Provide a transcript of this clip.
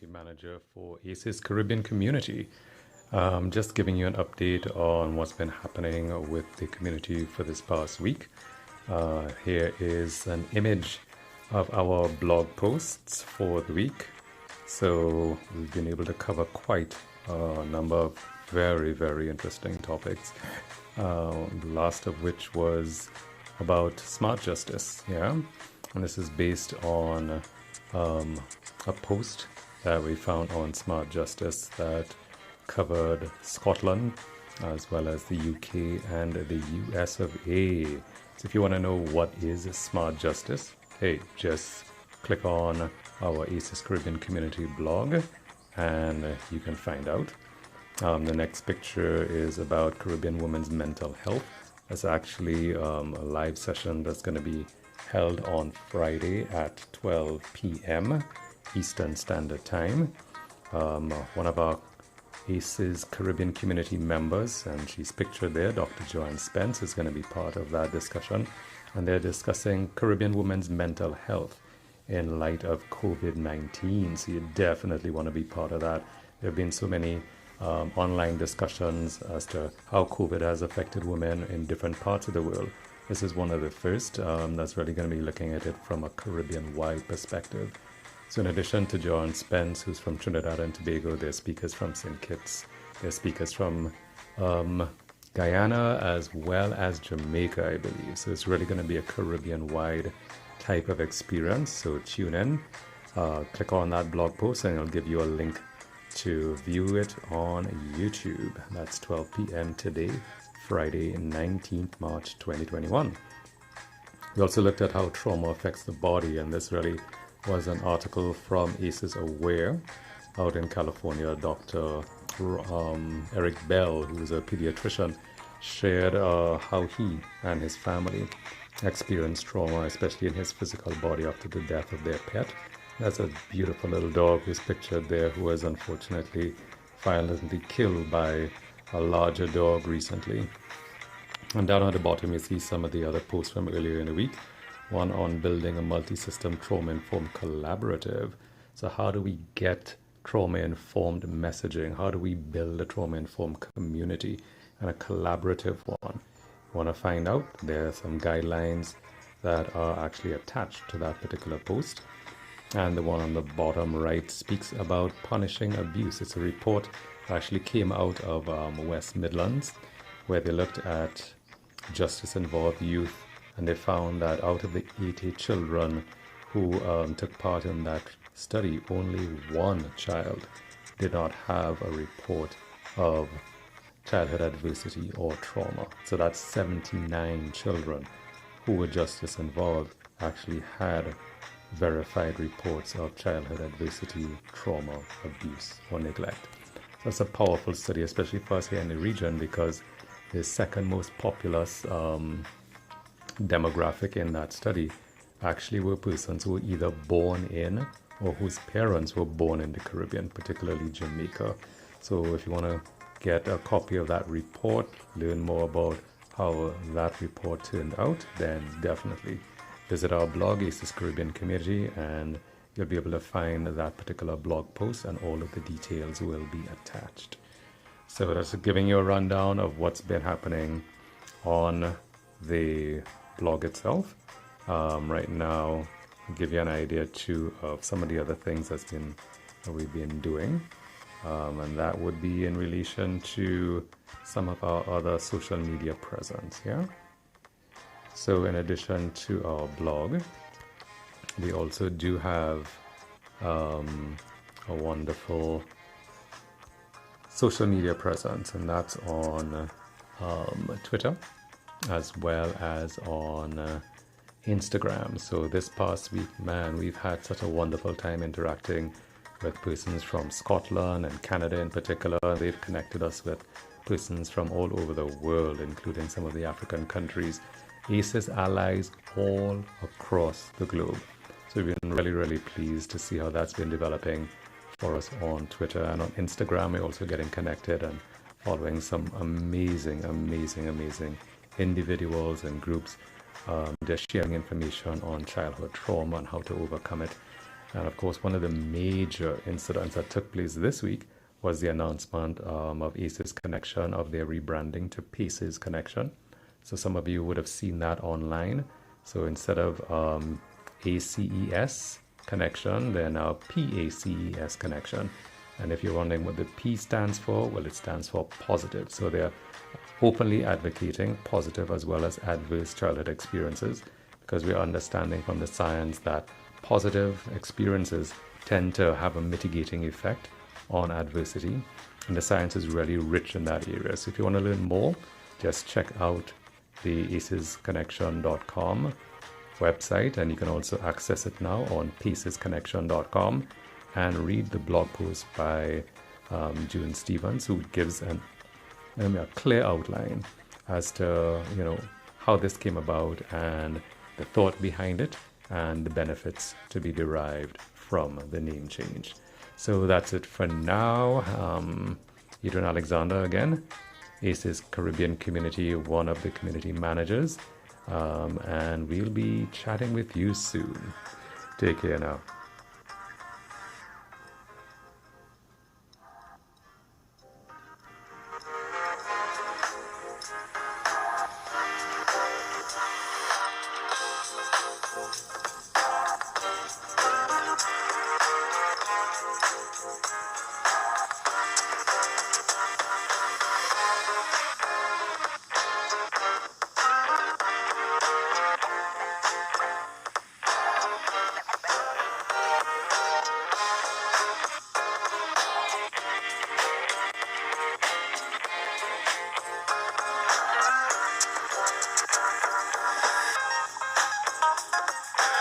Community Manager for ACES Caribbean Community. Just giving you an update on what's been happening with the community for this past week. Here is an image of our blog posts for the week. So we've been able to cover quite a number of very, very interesting topics. The last of which was about smart justice, yeah? And this is based on a post that we found on Smart Justice that covered Scotland as well as the UK and the US of A. So if you want to know what is Smart Justice, hey, just click on our ACES Caribbean Community blog and you can find out. The next picture is about Caribbean women's mental health. It's actually a live session that's going to be held on Friday at 12 p.m. Eastern Standard Time. One of our ACES Caribbean community members, and she's pictured there, Dr. Joanne Spence, is going to be part of that discussion. And they're discussing Caribbean women's mental health in light of COVID-19. So you definitely want to be part of that. There have been so many online discussions as to how COVID has affected women in different parts of the world. This is one of the first that's really going to be looking at it from a Caribbean-wide perspective. So in addition to Joanne Spence, who's from Trinidad and Tobago, there's speakers from St. Kitts, there's speakers from Guyana as well as Jamaica, I believe. So it's really going to be a Caribbean-wide type of experience. So tune in, click on that blog post and it'll give you a link to view it on YouTube. That's 12 p.m. today, Friday, 19th March 2021. We also looked at how trauma affects the body, and this really was an article from ACES Aware out in California. Dr. Eric Bell, who is a pediatrician, shared how he and his family experienced trauma, especially in his physical body after the death of their pet. That's a beautiful little dog who's pictured there, who was unfortunately violently killed by a larger dog recently. And down at the bottom you see some of the other posts from earlier in the week. One on building a multi-system trauma-informed collaborative. So how do we get trauma-informed messaging? How do we build a trauma-informed community and a collaborative one? You want to find out? There are some guidelines that are actually attached to that particular post. And the one on the bottom right speaks about punishing abuse. It's a report that actually came out of West Midlands, where they looked at justice-involved youth, and they found that out of the 80 children who took part in that study, only one child did not have a report of childhood adversity or trauma. So that's 79 children who were justice-involved actually had verified reports of childhood adversity, trauma, abuse, or neglect. So it's a powerful study, especially for us here in the region, because the second most populous demographic in that study actually were persons who were either born in or whose parents were born in the Caribbean, particularly Jamaica. So if you want to get a copy of that report, learn more about how that report turned out, then definitely visit our blog, ACES Caribbean Community, and you'll be able to find that particular blog post and all of the details will be attached. So that's giving you a rundown of what's been happening on the blog itself. Right now, I'll give you an idea too of some of the other things that we've been doing. And that would be in relation to some of our other social media presence, yeah? So in addition to our blog, we also do have a wonderful social media presence, and that's on Twitter as well as on Instagram. So this past week, man, we've had such a wonderful time interacting with persons from Scotland and Canada in particular. They've connected us with persons from all over the world, including some of the African countries. ACES allies all across the globe. So we've been really, really pleased to see how that's been developing for us on Twitter. And on Instagram, we're also getting connected and following some amazing individuals and groups. They're sharing information on childhood trauma and how to overcome it. And of course, one of the major incidents that took place this week was the announcement of ACES Connection, of their rebranding to Paces Connection. So some of you would have seen that online. So instead of ACES Connection, they're now PACES Connection. And if you're wondering what the P stands for, well, it stands for positive. So they're openly advocating positive as well as adverse childhood experiences, because we're understanding from the science that positive experiences tend to have a mitigating effect on adversity, and the science is really rich in that area. So if you want to learn more, just check out the acesconnection.com website, and you can also access it now on pacesconnection.com and read the blog post by June Stevens, who gives a clear outline as to how this came about and the thought behind it and the benefits to be derived from the name change. So that's it for now. Adrian Alexander again, ACES Caribbean Community, one of the community managers, and we'll be chatting with you soon. Take care now.